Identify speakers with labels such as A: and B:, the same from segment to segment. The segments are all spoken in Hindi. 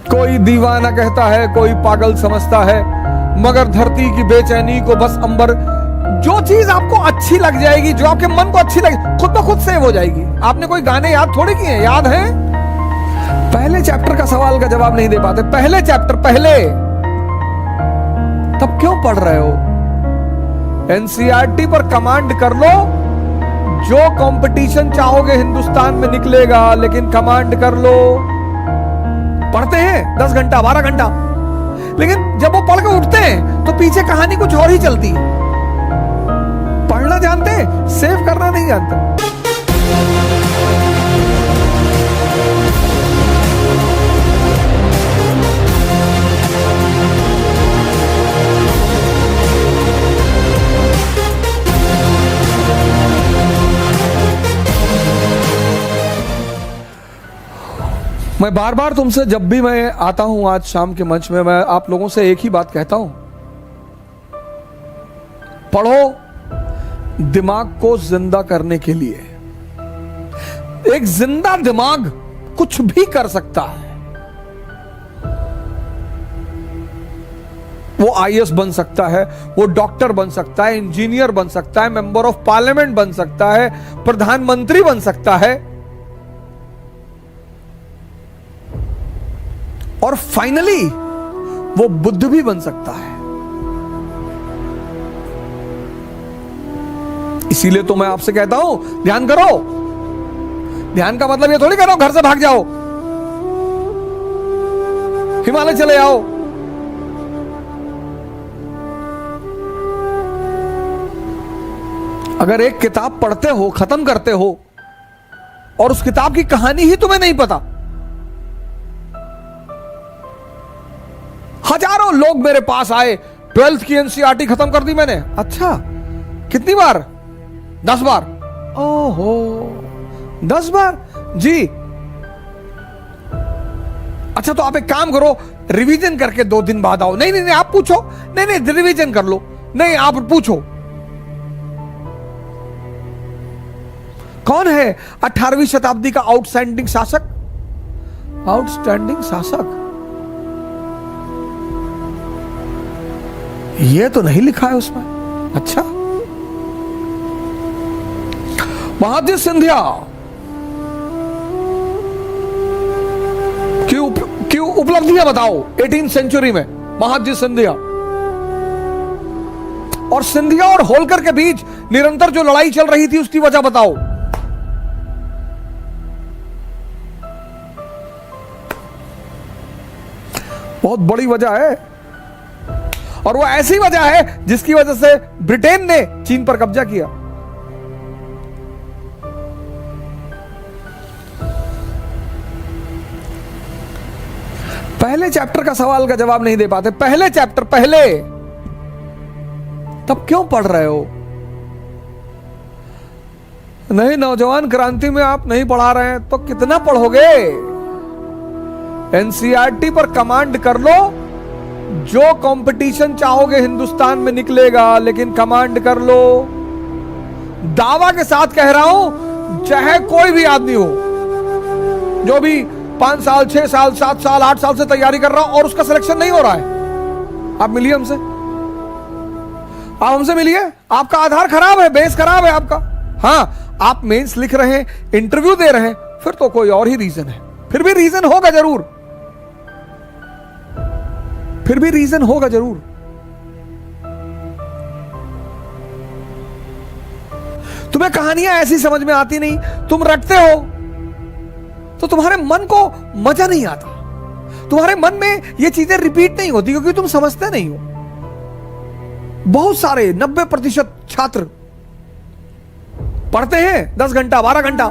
A: कोई दीवाना कहता है, कोई पागल समझता है, मगर धरती की बेचैनी को बस अंबर। जो चीज आपको अच्छी लग जाएगी, जो आपके मन को अच्छी लगे, खुद ब खुद सेव हो जाएगी। आपने कोई गाने याद थोड़े किए हैं, याद हैं? पहले चैप्टर का सवाल का जवाब नहीं दे पाते, पहले चैप्टर पहले, तब क्यों पढ़ रहे हो? एनसीईआरटी पर कमांड कर लो, जो कंपटीशन चाहोगे हिंदुस्तान में निकलेगा, लेकिन कमांड कर लो। पढ़ते हैं 10 घंटा 12 घंटा, लेकिन जब वो पढ़ के उठते हैं तो पीछे कहानी कुछ और ही चलती है। पढ़ना जानते हैं, सेव करना नहीं जानते। मैं बार बार तुमसे, जब भी मैं आता हूं आज शाम के मंच में, मैं आप लोगों से एक ही बात कहता हूं, पढ़ो दिमाग को जिंदा करने के लिए। एक जिंदा दिमाग कुछ भी कर सकता है। वो आईएएस बन सकता है, वो डॉक्टर बन सकता है, इंजीनियर बन सकता है, मेंबर ऑफ पार्लियामेंट बन सकता है, प्रधानमंत्री बन सकता है, और फाइनली वो बुद्ध भी बन सकता है। इसीलिए तो मैं आपसे कहता हूं, ध्यान करो। ध्यान का मतलब ये थोड़ी करो घर से भाग जाओ, हिमालय चले आओ। अगर एक किताब पढ़ते हो, खत्म करते हो, और उस किताब की कहानी ही तुम्हें नहीं पता। हजारों लोग मेरे पास आए, 12th की एनसीईआरटी खत्म कर दी मैंने। अच्छा, कितनी बार? 10 बार। ओहो, 10 बार जी। अच्छा, तो आप एक काम करो, रिवीजन करके 2 दिन बाद आओ। नहीं नहीं नहीं, आप पूछो। नहीं नहीं, रिवीजन कर लो। नहीं, आप पूछो। कौन है 18वीं शताब्दी का आउटस्टैंडिंग शासक? आउटस्टैंडिंग शासक ये तो नहीं लिखा है उसमें। अच्छा, महादजी सिंधिया की उपलब्धियां बताओ 18वीं सेंचुरी में। महादजी सिंधिया और सिंधिया और होलकर के बीच निरंतर जो लड़ाई चल रही थी, उसकी वजह बताओ। बहुत बड़ी वजह है, और वो ऐसी वजह है जिसकी वजह से ब्रिटेन ने चीन पर कब्जा किया। पहले चैप्टर का सवाल का जवाब नहीं दे पाते, पहले चैप्टर पहले, तब क्यों पढ़ रहे हो? नहीं, नौजवान क्रांति में आप नहीं पढ़ा रहे हैं तो कितना पढ़ोगे? एनसीईआरटी पर कमांड कर लो, जो कंपटीशन चाहोगे हिंदुस्तान में निकलेगा, लेकिन कमांड कर लो। दावा के साथ कह रहा हूं, चाहे कोई भी आदमी हो, जो भी 5 साल 6 साल 7 साल 8 साल से तैयारी कर रहा हो और उसका सिलेक्शन नहीं हो रहा है, आप मिलिए हमसे। आप हमसे मिलिए। आपका आधार खराब है, बेस खराब है आपका। हाँ, आप मेंस लिख रहे हैं, इंटरव्यू दे रहे हैं, फिर तो कोई और ही रीजन है। फिर भी रीजन होगा जरूर, फिर भी रीजन होगा जरूर। तुम्हें कहानियां ऐसी समझ में आती नहीं, तुम रटते हो तो तुम्हारे मन को मजा नहीं आता, तुम्हारे मन में ये चीजें रिपीट नहीं होती, क्योंकि तुम समझते नहीं हो। बहुत सारे 90% छात्र पढ़ते हैं 10 घंटा 12 घंटा,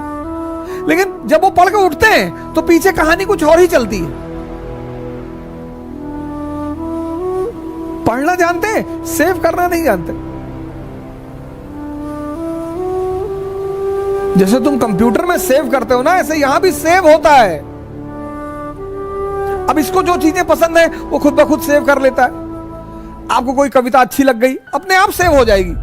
A: लेकिन जब वो पढ़ के उठते हैं तो पीछे कहानी कुछ और ही चलती है। पढ़ना जानते हैं, सेव करना नहीं जानते। जैसे तुम कंप्यूटर में सेव करते हो ना, ऐसे यहां भी सेव होता है। अब इसको जो चीजें पसंद है वो खुद ब खुद सेव कर लेता है। आपको कोई कविता अच्छी लग गई, अपने आप सेव हो जाएगी।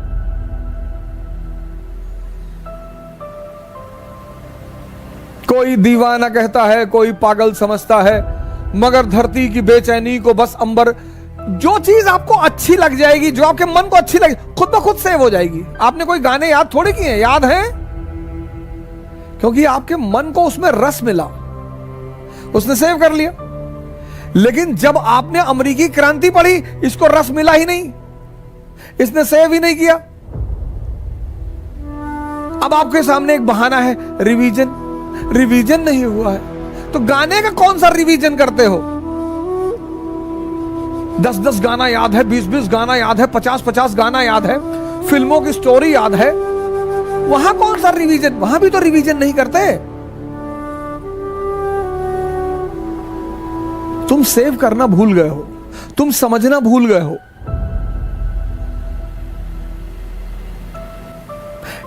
A: कोई दीवाना कहता है, कोई पागल समझता है, मगर धरती की बेचैनी को बस अंबर। जो चीज आपको अच्छी लग जाएगी, जो आपके मन को अच्छी लगे, खुद ब खुद सेव हो जाएगी। आपने कोई गाने याद थोड़ी किए हैं, याद है क्योंकि आपके मन को उसमें रस मिला, उसने सेव कर लिया। लेकिन जब आपने अमेरिकी क्रांति पढ़ी, इसको रस मिला ही नहीं, इसने सेव ही नहीं किया। अब आपके सामने एक बहाना है, रिवीजन। रिवीजन नहीं हुआ है तो गाने का कौन सा रिवीजन करते हो? 10-10 गाना याद है, 20-20 गाना याद है, 50-50 गाना याद है, फिल्मों की स्टोरी याद है, वहां कौन सा रिवीजन? वहां भी तो रिवीजन नहीं करते। तुम सेव करना भूल गए हो, तुम समझना भूल गए हो।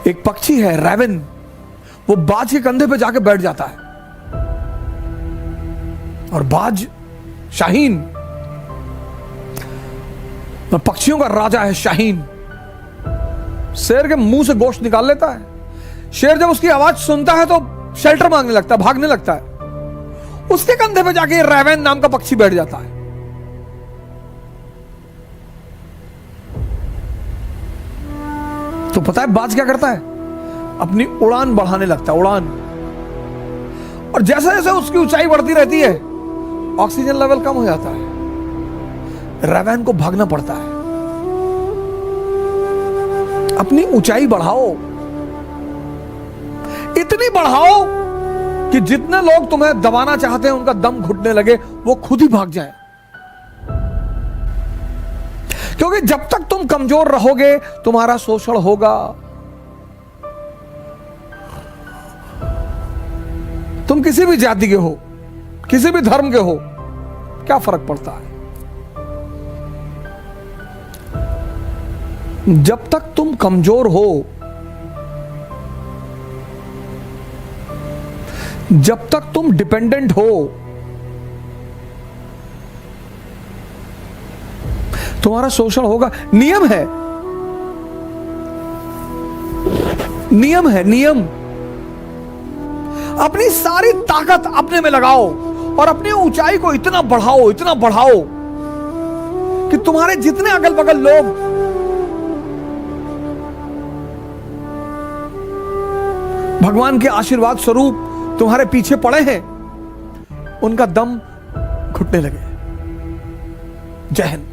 A: एक पक्षी है रैवन, वो बाज के कंधे पे जाके बैठ जाता है, और बाज शाहीन, पक्षियों का राजा है शाहीन, शेर के मुंह से गोश्त निकाल लेता है। शेर जब उसकी आवाज सुनता है तो शेल्टर मांगने लगता है, भागने लगता है। उसके कंधे पे जाके रैवन नाम का पक्षी बैठ जाता है। तो पता है बाज क्या करता है? अपनी उड़ान बढ़ाने लगता है, उड़ान। और जैसे जैसे उसकी ऊंचाई बढ़ती रहती है, ऑक्सीजन लेवल कम हो जाता है, रैवन को भागना पड़ता है। अपनी ऊंचाई बढ़ाओ, इतनी बढ़ाओ कि जितने लोग तुम्हें दबाना चाहते हैं उनका दम घुटने लगे, वो खुद ही भाग जाए। क्योंकि जब तक तुम कमजोर रहोगे तुम्हारा शोषण होगा। तुम किसी भी जाति के हो, किसी भी धर्म के हो, क्या फर्क पड़ता है? जब तक तुम कमजोर हो, जब तक तुम डिपेंडेंट हो, तुम्हारा शोषण होगा। नियम है, नियम है, नियम। अपनी सारी ताकत अपने में लगाओ और अपनी ऊंचाई को इतना बढ़ाओ, इतना बढ़ाओ कि तुम्हारे जितने अगल बगल लोग भगवान के आशीर्वाद स्वरूप तुम्हारे पीछे पड़े हैं, उनका दम घुटने लगे। जय हिंद।